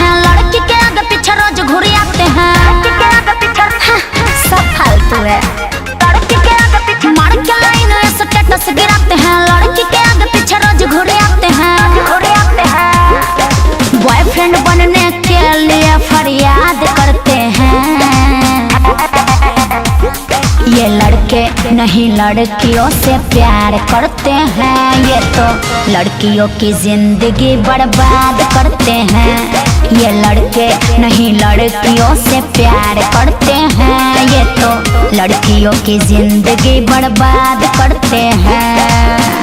हैं, लड़की के आगे पीछे रोज घुरी आते हैं। सब फालतू है। लड़की के आगे पीछे मार के लाइन स्टेटस गिराते हैं, लड़की के आगे पीछे रोज घुरी आते हैं। बॉयफ्रेंड बनने के लिए फरियाद करते हैं। ये लड़के नहीं लड़कियों से प्यार करते हैं, ये तो लड़कियों की जिंदगी बर्बाद करते हैं। ये लड़के नहीं लड़कियों से प्यार करते हैं, ये तो लड़कियों की जिंदगी बर्बाद करते हैं।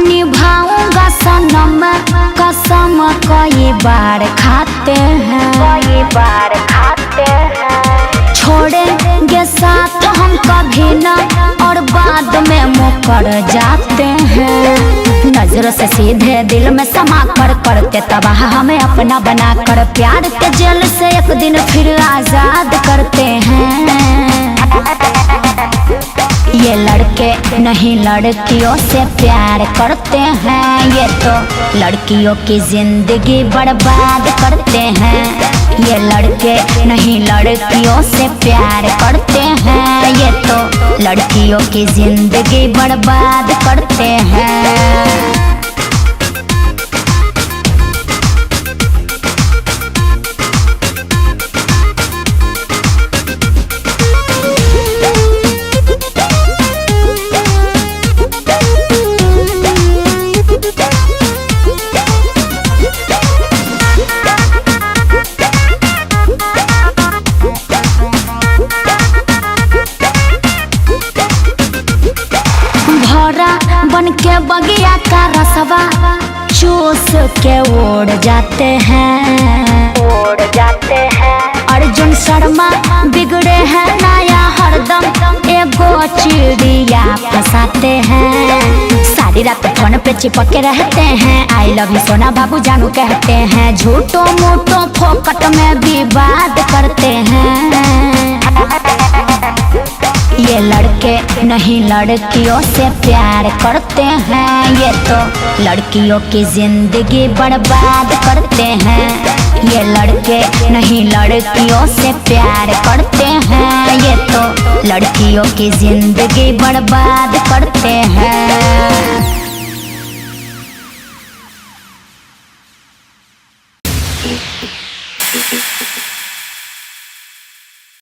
निभाऊंगा सनम कसम कई बार खाते हैं, छोड़ेंगे साथ हम कभी ना और बाद में मुकर जाते हैं। नजर से सीधे दिल में समा कर करते तबाह हमें अपना बना कर, प्यार के जेल से एक दिन फिर आजाद करते हैं। ये लड़के नहीं लड़कियों से प्यार करते हैं, ये तो लड़कियों की जिंदगी बर्बाद करते हैं। ये लड़के नहीं लड़कियों से प्यार करते हैं, ये तो लड़कियों की जिंदगी बर्बाद करते हैं। बन के बगिया का रसवा चूस के उड़ जाते हैं। अर्जुन शर्मा बिगड़े हैं नया हरदम, एगो चिड़िया फंसाते हैं। सारी रात फोन पे चिपके रहते हैं, आई लव यू सोना बाबू जानू कहते हैं। झूठो मूठो फोकट में विवाद करते हैं। ये लड़के नहीं लड़कियों से प्यार करते हैं, ये तो लड़कियों की जिंदगी बर्बाद करते हैं। ये लड़के नहीं लड़कियों से प्यार करते हैं, ये तो लड़कियों की जिंदगी बर्बाद